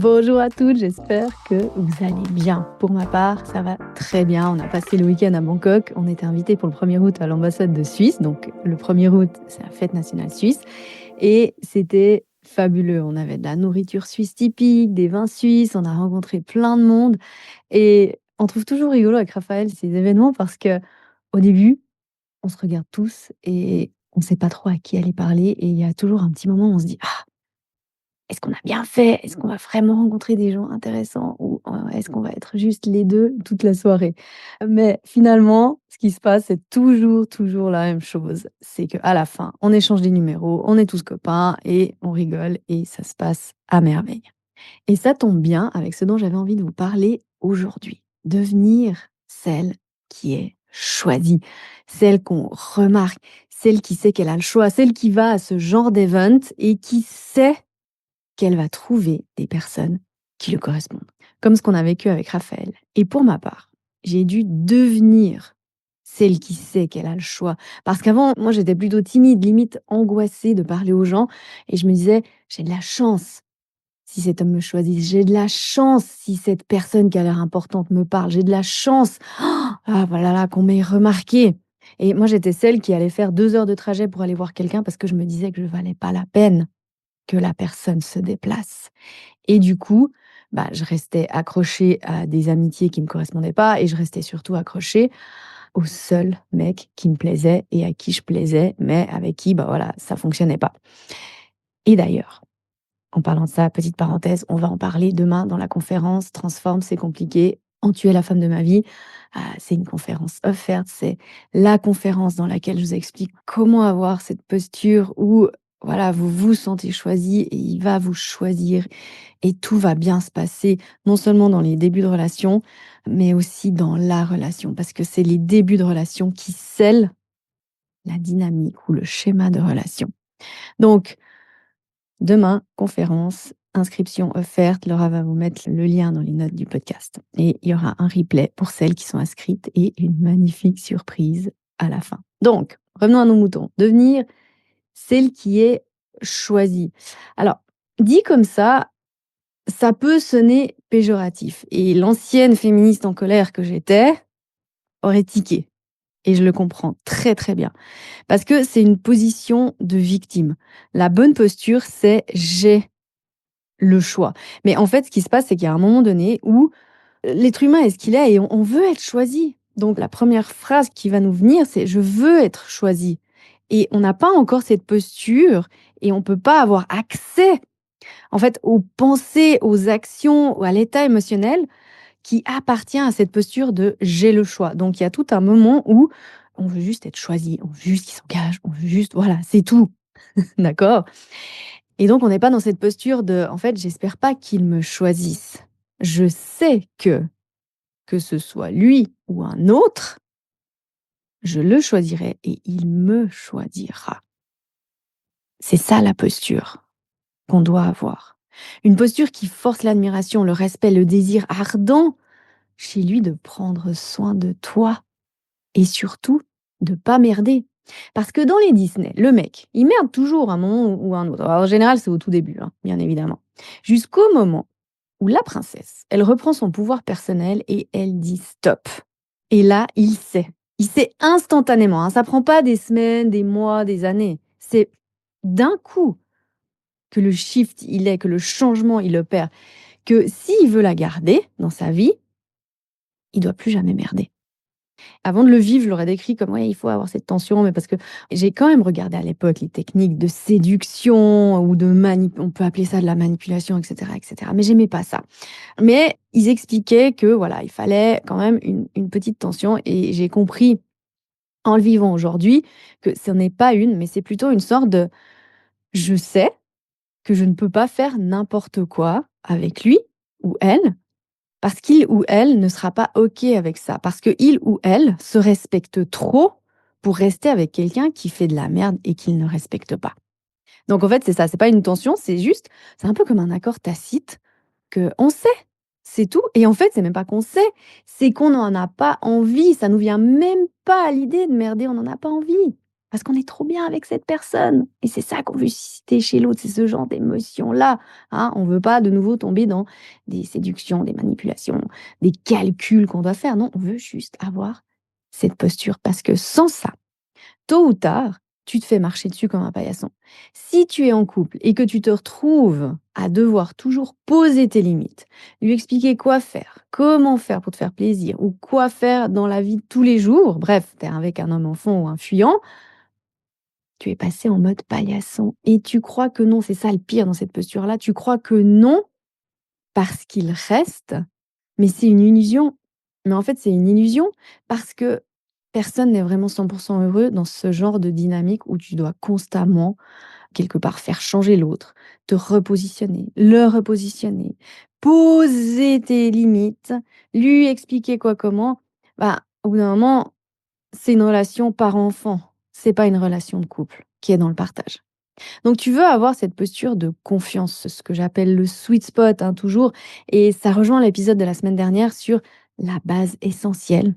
Bonjour à toutes, j'espère que vous allez bien. Pour ma part, ça va très bien. On a passé le week-end à Bangkok. On était invités pour le 1er août à l'ambassade de Suisse. Donc le 1er août, c'est la fête nationale suisse. Et c'était fabuleux. On avait de la nourriture suisse typique, des vins suisses. On a rencontré plein de monde. Et on trouve toujours rigolo avec Raphaël ces événements parce que au début, on se regarde tous et on ne sait pas trop à qui aller parler. Et il y a toujours un petit moment où on se dit: «Ah, est-ce qu'on a bien fait? Est-ce qu'on va vraiment rencontrer des gens intéressants ou est-ce qu'on va être juste les 2 toute la soirée?» Mais finalement, ce qui se passe, c'est toujours la même chose. C'est qu'à la fin, on échange des numéros, on est tous copains et on rigole et ça se passe à merveille. Et ça tombe bien avec ce dont j'avais envie de vous parler aujourd'hui. Devenir celle qui est choisie, celle qu'on remarque, celle qui sait qu'elle a le choix, celle qui va à ce genre d'event et qui sait qu'elle va trouver des personnes qui lui correspondent, comme ce qu'on a vécu avec Raphaël. Et pour ma part, j'ai dû devenir celle qui sait qu'elle a le choix. Parce qu'avant, moi, j'étais plutôt timide, limite angoissée de parler aux gens. Et je me disais, j'ai de la chance si cet homme me choisit. J'ai de la chance si cette personne qui a l'air importante me parle. J'ai de la chance, ah voilà, là, qu'on m'ait remarqué. Et moi, j'étais celle qui allait faire 2 heures de trajet pour aller voir quelqu'un parce que je me disais que je valais pas la peine que la personne se déplace. Et du coup, bah, je restais accrochée à des amitiés qui ne me correspondaient pas et je restais surtout accrochée au seul mec qui me plaisait et à qui je plaisais, mais avec qui, bah voilà, ça fonctionnait pas. Et d'ailleurs, en parlant de ça, petite parenthèse, on va en parler demain dans la conférence Transforme, c'est compliqué. En tu es la femme de ma vie. C'est une conférence offerte. C'est la conférence dans laquelle je vous explique comment avoir cette posture où voilà, vous vous sentez choisi et il va vous choisir et tout va bien se passer, non seulement dans les débuts de relation, mais aussi dans la relation, parce que c'est les débuts de relation qui scellent la dynamique ou le schéma de relation. Donc, demain, conférence, inscription offerte. Laura va vous mettre le lien dans les notes du podcast. Et il y aura un replay pour celles qui sont inscrites et une magnifique surprise à la fin. Donc, revenons à nos moutons. Devenir celle qui est choisie. Alors, dit comme ça peut sonner péjoratif. Et l'ancienne féministe en colère que j'étais aurait tiqué. Et je le comprends très très bien. Parce que c'est une position de victime. La bonne posture, c'est j'ai le choix. Mais en fait, ce qui se passe, c'est qu'il y a un moment donné où l'être humain est ce qu'il est et on veut être choisi. Donc la première phrase qui va nous venir, c'est je veux être choisi. Et on n'a pas encore cette posture et on ne peut pas avoir accès en fait aux pensées, aux actions, à l'état émotionnel qui appartient à cette posture de j'ai le choix. Donc il y a tout un moment où on veut juste être choisi, on veut juste qu'il s'engage, on veut juste, voilà, c'est tout. D'accord. Et donc, on n'est pas dans cette posture de, en fait, j'espère pas qu'il me choisisse. Je sais que ce soit lui ou un autre, je le choisirai et il me choisira. C'est ça la posture qu'on doit avoir. Une posture qui force l'admiration, le respect, le désir ardent chez lui de prendre soin de toi et surtout de pas merder. Parce que dans les Disney, le mec, il merde toujours un moment ou un autre. Alors, en général, c'est au tout début, hein, bien évidemment. Jusqu'au moment où la princesse, elle reprend son pouvoir personnel et elle dit stop. Et là, il sait. Il sait instantanément. Hein. Ça prend pas des semaines, des mois, des années. C'est d'un coup que le shift, il est, que le changement, il opère. Que s'il veut la garder dans sa vie, il doit plus jamais merder. Avant de le vivre, je l'aurais décrit comme ouais, il faut avoir cette tension, mais parce que j'ai quand même regardé à l'époque les techniques de séduction ou de on peut appeler ça de la manipulation, etc., etc. Mais j'aimais pas ça. Mais ils expliquaient que voilà, il fallait quand même une petite tension, et j'ai compris en le vivant aujourd'hui que ce n'est pas mais c'est plutôt une sorte de je sais que je ne peux pas faire n'importe quoi avec lui ou elle parce qu'il ou elle ne sera pas OK avec ça. Parce qu'il ou elle se respecte trop pour rester avec quelqu'un qui fait de la merde et qu'il ne respecte pas. Donc en fait, c'est ça, c'est pas une tension, c'est juste, c'est un peu comme un accord tacite qu'on sait, c'est tout. Et en fait, c'est même pas qu'on sait, c'est qu'on n'en a pas envie. Ça nous vient même pas à l'idée de merder, on n'en a pas envie. parce qu'on est trop bien avec cette personne et c'est ça qu'on veut susciter chez l'autre, c'est ce genre d'émotion-là, hein. On veut pas de nouveau tomber dans des séductions, des manipulations, des calculs qu'on doit faire. Non, on veut juste avoir cette posture parce que sans ça, tôt ou tard, tu te fais marcher dessus comme un paillasson. Si tu es en couple et que tu te retrouves à devoir toujours poser tes limites, lui expliquer quoi faire, comment faire pour te faire plaisir ou quoi faire dans la vie de tous les jours, bref, tu es avec un homme enfant ou un fuyant, tu es passé en mode paillasson et tu crois que non, c'est ça le pire dans cette posture-là, tu crois que non parce qu'il reste, mais c'est une illusion. Mais en fait, c'est une illusion parce que personne n'est vraiment 100% heureux dans ce genre de dynamique où tu dois constamment, quelque part, faire changer l'autre, te repositionner, le repositionner, poser tes limites, lui expliquer quoi, comment. Bah, au bout d'un moment, c'est une relation parent-enfant. C'est pas une relation de couple qui est dans le partage. Donc tu veux avoir cette posture de confiance, ce que j'appelle le sweet spot, hein, toujours, et ça rejoint l'épisode de la semaine dernière sur la base essentielle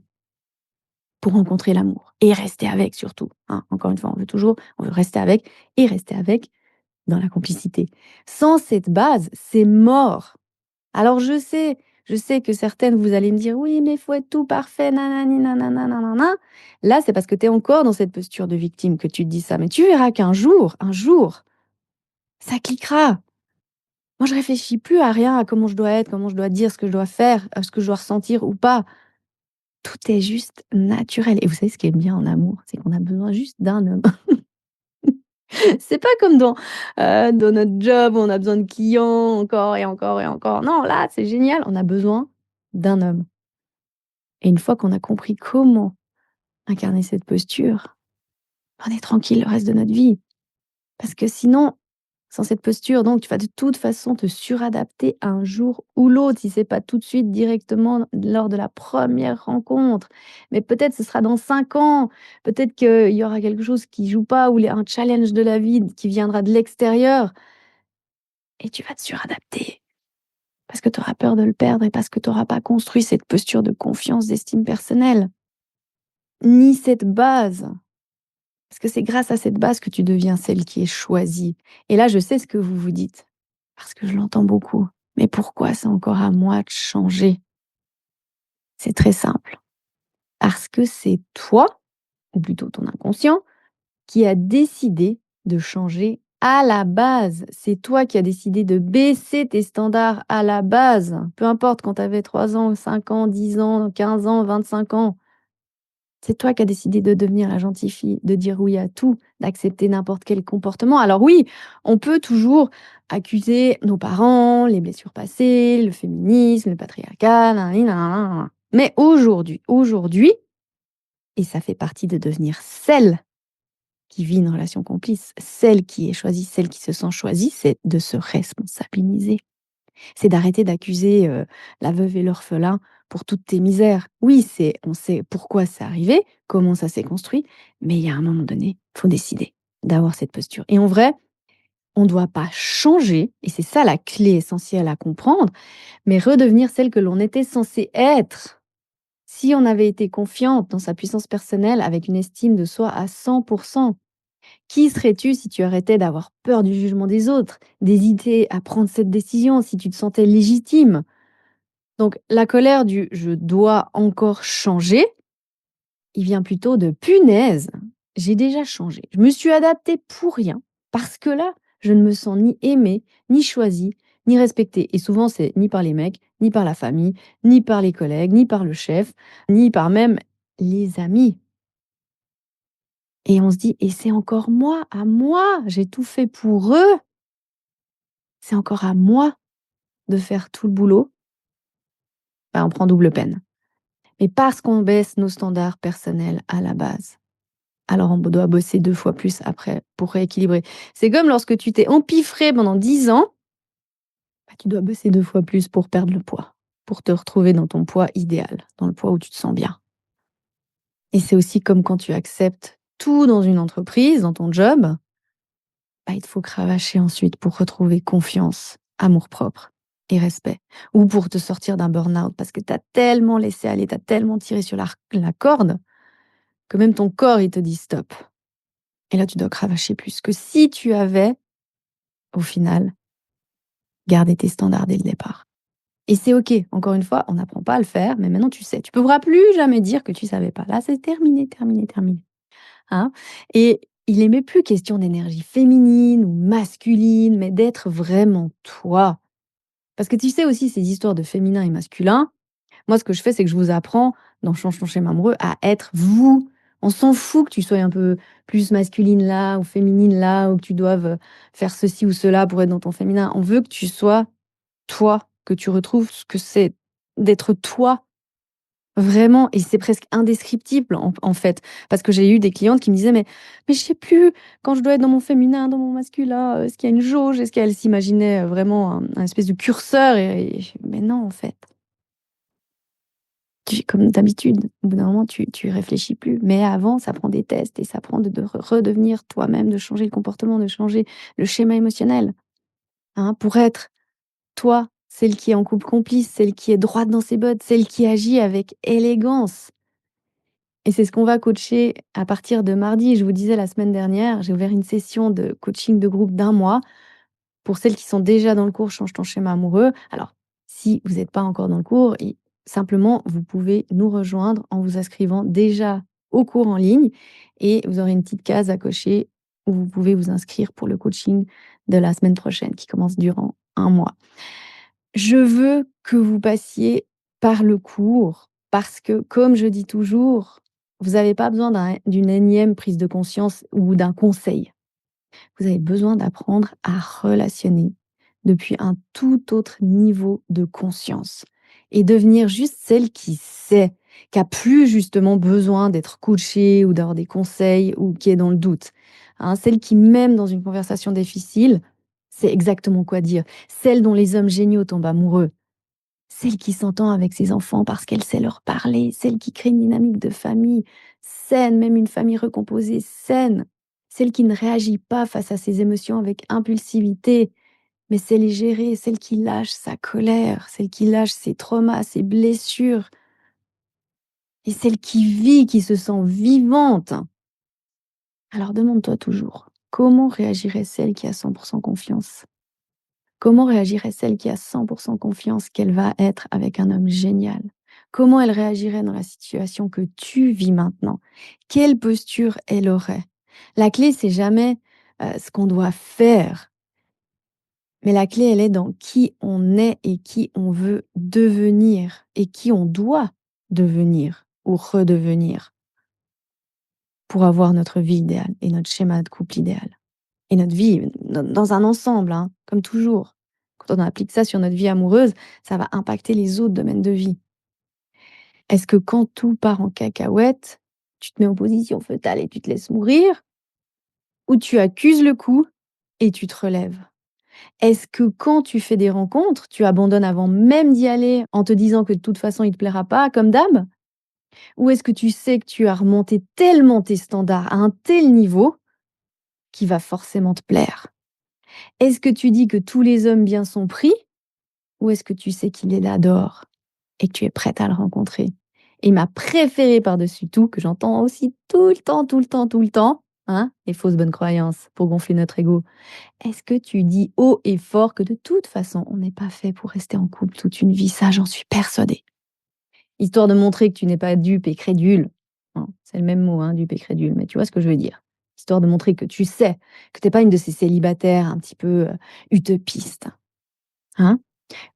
pour rencontrer l'amour et rester avec surtout, hein. Encore une fois, on veut rester avec et rester avec dans la complicité. Sans cette base, c'est mort. Alors je sais que certaines, vous allez me dire: «Oui, mais il faut être tout parfait, nanani nanana nanana». Là, c'est parce que tu es encore dans cette posture de victime que tu te dis ça, mais tu verras qu'un jour, un jour, ça cliquera. Moi, je réfléchis plus à rien, à comment je dois être, comment je dois dire, ce que je dois faire, ce que je dois ressentir ou pas. Tout est juste naturel et vous savez ce qui est bien en amour? C'est qu'on a besoin juste d'un homme. C'est pas comme dans notre job où on a besoin de clients encore et encore et encore. Non, là, c'est génial, on a besoin d'un homme et une fois qu'on a compris comment incarner cette posture, on est tranquille le reste de notre vie. Parce que sinon, sans cette posture, donc tu vas de toute façon te suradapter un jour ou l'autre, si c'est pas tout de suite directement lors de la première rencontre. Mais peut-être ce sera dans 5 ans, peut-être qu'il y aura quelque chose qui joue pas ou un challenge de la vie qui viendra de l'extérieur et tu vas te suradapter parce que tu auras peur de le perdre et parce que tu auras pas construit cette posture de confiance, d'estime personnelle, ni cette base. Parce que c'est grâce à cette base que tu deviens celle qui est choisie. Et là, je sais ce que vous vous dites, parce que je l'entends beaucoup. Mais pourquoi c'est encore à moi de changer? C'est très simple. Parce que c'est toi, ou plutôt ton inconscient, qui a décidé de changer à la base. C'est toi qui as décidé de baisser tes standards à la base. Peu importe quand tu avais 3 ans, 5 ans, 10 ans, 15 ans, 25 ans. C'est toi qui as décidé de devenir la gentille fille, de dire oui à tout, d'accepter n'importe quel comportement. Alors oui, on peut toujours accuser nos parents, les blessures passées, le féminisme, le patriarcat, nanani, nanana. Mais aujourd'hui, et ça fait partie de devenir celle qui vit une relation complice, celle qui est choisie, celle qui se sent choisie, c'est de se responsabiliser. C'est d'arrêter d'accuser, la veuve et l'orphelin pour toutes tes misères. Oui, on sait pourquoi c'est arrivé, comment ça s'est construit, mais il y a un moment donné, il faut décider d'avoir cette posture et en vrai, on ne doit pas changer et c'est ça la clé essentielle à comprendre, mais redevenir celle que l'on était censé être. Si on avait été confiante dans sa puissance personnelle avec une estime de soi à 100, qui serais-tu si tu arrêtais d'avoir peur du jugement des autres, d'hésiter à prendre cette décision, si tu te sentais légitime? Donc la colère du «je dois encore changer», il vient plutôt de «punaise, j'ai déjà changé. Je me suis adaptée pour rien, parce que là, je ne me sens ni aimée, ni choisie, ni respectée» et souvent c'est ni par les mecs, ni par la famille, ni par les collègues, ni par le chef, ni par même les amis et on se dit: «Et c'est encore moi, à moi, j'ai tout fait pour eux, c'est encore à moi de faire tout le boulot». Bah, on prend double peine. Mais parce qu'on baisse nos standards personnels à la base, alors on doit bosser 2 fois plus après pour rééquilibrer. C'est comme lorsque tu t'es empiffré pendant 10 ans, bah, tu dois bosser 2 fois plus pour perdre le poids, pour te retrouver dans ton poids idéal, dans le poids où tu te sens bien. Et c'est aussi comme quand tu acceptes tout dans une entreprise, dans ton job, bah, il te faut cravacher ensuite pour retrouver confiance, amour-propre et respect. Ou pour te sortir d'un burn-out parce que tu as tellement laissé aller, tu as tellement tiré sur la corde que même ton corps, il te dit: «Stop». Et là, tu dois cravacher plus que si tu avais, au final, gardé tes standards dès le départ. Et c'est OK. Encore une fois, on n'apprend pas à le faire, mais maintenant tu sais. Tu pourras plus jamais dire que tu savais pas. Là, c'est terminé, terminé, terminé. Hein? Et il est même plus question d'énergie féminine ou masculine, mais d'être vraiment toi. Parce que tu sais aussi ces histoires de féminin et masculin, moi ce que je fais, c'est que je vous apprends dans Change ton schéma amoureux à être vous. On s'en fout que tu sois un peu plus masculine là ou féminine là ou que tu doives faire ceci ou cela pour être dans ton féminin. On veut que tu sois toi, que tu retrouves ce que c'est d'être toi. Vraiment, et c'est presque indescriptible en fait. Parce que j'ai eu des clientes qui me disaient: «Mais je sais plus quand je dois être dans mon féminin, dans mon masculin, est-ce qu'il y a une jauge?» Est-ce qu'elles s'imaginaient, vraiment un espèce de curseur et mais non en fait. Tu comme d'habitude, au bout d'un moment tu y réfléchis plus. Mais avant, ça prend des tests et ça prend de redevenir toi-même, de changer le comportement, de changer le schéma émotionnel, hein, pour être toi, celle qui est en couple complice, celle qui est droite dans ses bottes, celle qui agit avec élégance. Et c'est ce qu'on va coacher à partir de mardi. Je vous disais la semaine dernière, j'ai ouvert une session de coaching de groupe d'un mois pour celles qui sont déjà dans le cours Change ton schéma amoureux. Alors, si vous n'êtes pas encore dans le cours, simplement, vous pouvez nous rejoindre en vous inscrivant déjà au cours en ligne et vous aurez une petite case à cocher où vous pouvez vous inscrire pour le coaching de la semaine prochaine qui commence durant un mois. Je veux que vous passiez par le cours parce que, comme je dis toujours, vous n'avez pas besoin d'une énième prise de conscience ou d'un conseil. Vous avez besoin d'apprendre à relationner depuis un tout autre niveau de conscience et devenir juste celle qui sait, qui a plus justement besoin d'être coachée ou d'avoir des conseils ou qui est dans le doute. Hein, celle qui, même dans une conversation difficile, sait exactement quoi dire. Celle dont les hommes géniaux tombent amoureux. Celle qui s'entend avec ses enfants parce qu'elle sait leur parler, celle qui crée une dynamique de famille saine, même une famille recomposée saine, celle qui ne réagit pas face à ses émotions avec impulsivité, mais sait les gérer, celle qui lâche sa colère, celle qui lâche ses traumas, ses blessures, et celle qui vit, qui se sent vivante. Alors demande-toi toujours, comment réagirait celle qui a 100% confiance? Comment réagirait celle qui a 100% confiance qu'elle va être avec un homme génial? Comment elle réagirait dans la situation que tu vis maintenant? Quelle posture elle aurait? La clé, c'est jamais, ce qu'on doit faire, mais la clé, elle est dans qui on est et qui on veut devenir et qui on doit devenir ou redevenir pour avoir notre vie idéale et notre schéma de couple idéal. Et notre vie, dans un ensemble, hein, comme toujours. Quand on applique ça sur notre vie amoureuse, ça va impacter les autres domaines de vie. Est-ce que quand tout part en cacahuète, tu te mets en position fœtale et tu te laisses mourir? Ou tu accuses le coup et tu te relèves? Est-ce que quand tu fais des rencontres, tu abandonnes avant même d'y aller en te disant que de toute façon il te plaira pas comme d'hab? Ou est-ce que tu sais que tu as remonté tellement tes standards à un tel niveau qu'il va forcément te plaire? Est-ce que tu dis que tous les hommes bien sont pris? Ou est-ce que tu sais qu'il est là dehors et que tu es prête à le rencontrer? Et ma préférée par-dessus tout, que j'entends aussi tout le temps, tout le temps, tout le temps, hein, les fausses bonnes croyances pour gonfler notre ego. Est-ce que tu dis haut et fort que de toute façon, on n'est pas fait pour rester en couple toute une vie? Ça, j'en suis persuadée. Histoire de montrer que tu n'es pas dupe et crédule. Hein, c'est le même mot, hein, dupe et crédule, mais tu vois ce que je veux dire. Histoire de montrer que tu sais que tu n'es pas une de ces célibataires un petit peu utopistes. Hein?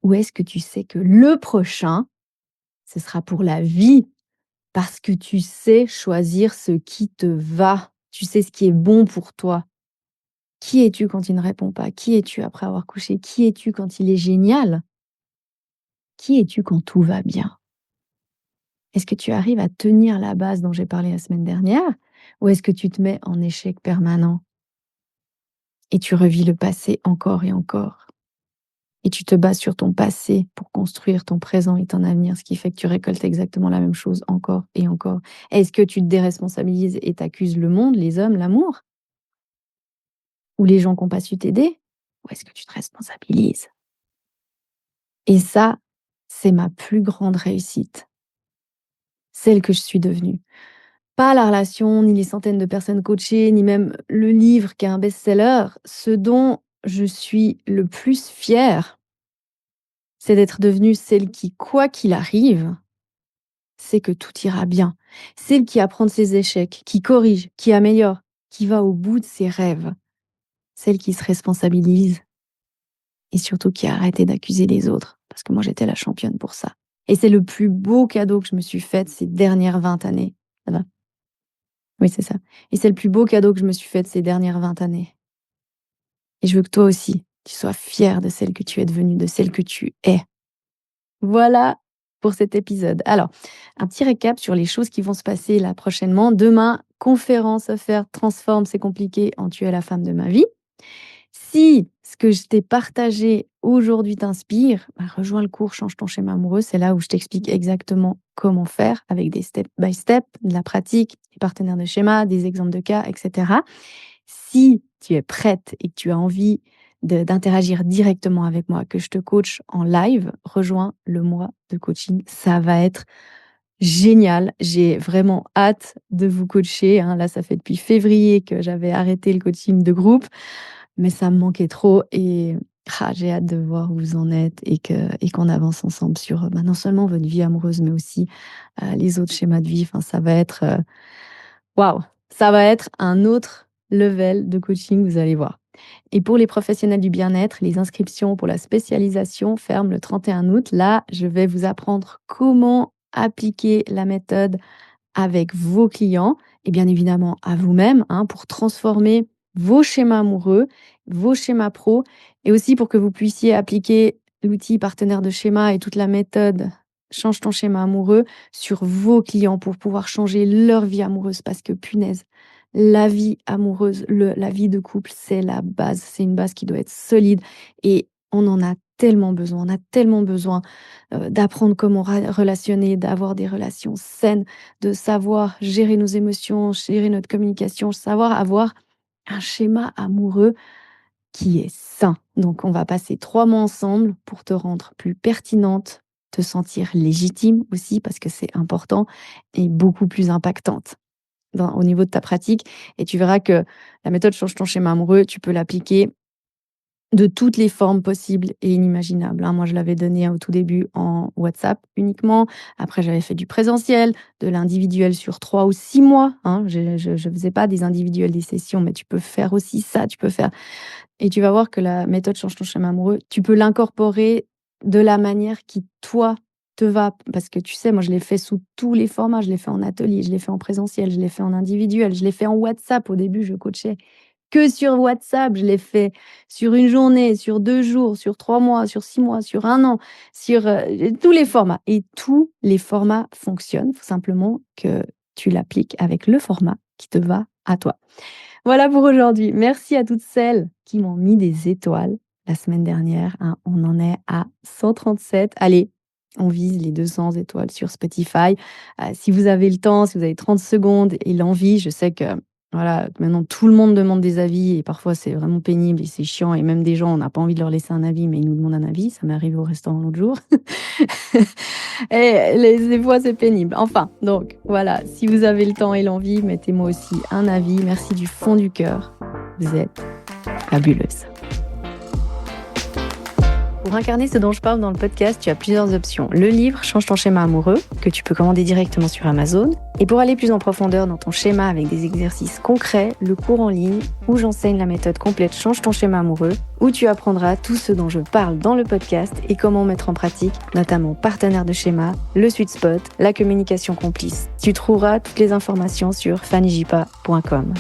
Ou est-ce que tu sais que le prochain, ce sera pour la vie parce que tu sais choisir ce qui te va. Tu sais ce qui est bon pour toi. Qui es-tu quand il ne répond pas? Qui es-tu après avoir couché? Qui es-tu quand il est génial? Qui es-tu quand tout va bien? Est-ce que tu arrives à tenir la base dont j'ai parlé la semaine dernière? Ou est-ce que tu te mets en échec permanent et tu revis le passé encore et encore? Et tu te bases sur ton passé pour construire ton présent et ton avenir, ce qui fait que tu récoltes exactement la même chose encore et encore. Est-ce que tu te déresponsabilises et t'accuses le monde, les hommes, l'amour? Ou les gens qui ont pas su t'aider? Ou est-ce que tu te responsabilises? Et ça, c'est ma plus grande réussite, celle que je suis devenue. pas la relation, ni les centaines de personnes coachées, ni même le livre qui est un best-seller. Ce dont je suis le plus fière, c'est d'être devenue celle qui, quoi qu'il arrive, sait que tout ira bien. Celle qui apprend de ses échecs, qui corrige, qui améliore, qui va au bout de ses rêves. Celle qui se responsabilise et surtout qui a arrêté d'accuser les autres. Parce que moi, j'étais la championne pour ça. Et c'est le plus beau cadeau que je me suis fait ces dernières 20 années. Ça va? Oui, c'est ça. Et c'est le plus beau cadeau que je me suis fait ces dernières 20 années. Et je veux que toi aussi, tu sois fière de celle que tu es devenue, de celle que tu es. Voilà pour cet épisode. Alors, un petit récap sur les choses qui vont se passer là prochainement. Demain, conférence à faire, transforme, c'est compliqué, en tu es la femme de ma vie. Si ce que je t'ai partagé aujourd'hui t'inspire, rejoins le cours Change ton schéma amoureux. C'est là où je t'explique exactement comment faire avec des step by step, de la pratique, des partenaires de schéma, des exemples de cas, etc. Si tu es prête et que tu as envie d'interagir directement avec moi, que je te coach en live, rejoins le mois de coaching. Ça va être génial. J'ai vraiment hâte de vous coacher. Là, ça fait depuis février que j'avais arrêté le coaching de groupe, mais ça me manquait trop et j'ai hâte de voir où vous en êtes et qu'on avance ensemble sur non seulement votre vie amoureuse, mais aussi les autres schémas de vie. Enfin, ça va être waouh, ça va être un autre level de coaching, vous allez voir. Et pour les professionnels du bien-être, les inscriptions pour la spécialisation ferment le 31 août. Là, je vais vous apprendre comment appliquer la méthode avec vos clients et bien évidemment à vous-même pour transformer vos schémas amoureux, vos schémas pro et aussi pour que vous puissiez appliquer l'outil partenaire de schéma et toute la méthode Change ton schéma amoureux sur vos clients pour pouvoir changer leur vie amoureuse parce que punaise, la vie amoureuse, la vie de couple, c'est la base. C'est une base qui doit être solide et on en a tellement besoin. On a tellement besoin d'apprendre comment relationner, d'avoir des relations saines, de savoir gérer nos émotions, gérer notre communication, savoir avoir un schéma amoureux qui est sain. Donc, on va passer 3 mois ensemble pour te rendre plus pertinente, te sentir légitime aussi, parce que c'est important, et beaucoup plus impactante au niveau de ta pratique. Et tu verras que la méthode Change ton schéma amoureux, tu peux l'appliquer de toutes les formes possibles et inimaginables. Moi, je l'avais donné au tout début en WhatsApp uniquement. Après, j'avais fait du présentiel, de l'individuel sur 3 ou 6 mois. Je ne faisais pas des individuels, des sessions, mais tu peux faire aussi ça. Tu peux faire. Et tu vas voir que la méthode Change ton schéma amoureux, tu peux l'incorporer de la manière qui, toi, te va. Parce que tu sais, moi, je l'ai fait sous tous les formats. Je l'ai fait en atelier, je l'ai fait en présentiel, je l'ai fait en individuel, je l'ai fait en WhatsApp. Au début, je coachais que sur WhatsApp. Je l'ai fait sur une journée, sur 2 jours, sur 3 mois, sur 6 mois, sur 1 an, sur tous les formats. Et tous les formats fonctionnent. Il faut simplement que tu l'appliques avec le format qui te va à toi. Voilà pour aujourd'hui. Merci à toutes celles qui m'ont mis des étoiles la semaine dernière. On en est à 137. Allez, on vise les 200 étoiles sur Spotify. Si vous avez le temps, si vous avez 30 secondes et l'envie, je sais que voilà, maintenant tout le monde demande des avis et parfois c'est vraiment pénible et c'est chiant et même des gens, on n'a pas envie de leur laisser un avis, mais ils nous demandent un avis. Ça m'est arrivé au restaurant l'autre jour. Et des fois, c'est pénible. Enfin, donc voilà, si vous avez le temps et l'envie, mettez-moi aussi un avis. Merci du fond du cœur. Vous êtes fabuleuse. Pour incarner ce dont je parle dans le podcast, tu as plusieurs options. Le livre Change ton schéma amoureux, que tu peux commander directement sur Amazon. Et pour aller plus en profondeur dans ton schéma avec des exercices concrets, le cours en ligne où j'enseigne la méthode complète Change ton schéma amoureux, où tu apprendras tout ce dont je parle dans le podcast et comment mettre en pratique, notamment partenaire de schéma, le sweet spot, la communication complice. Tu trouveras toutes les informations sur fannyjipa.com.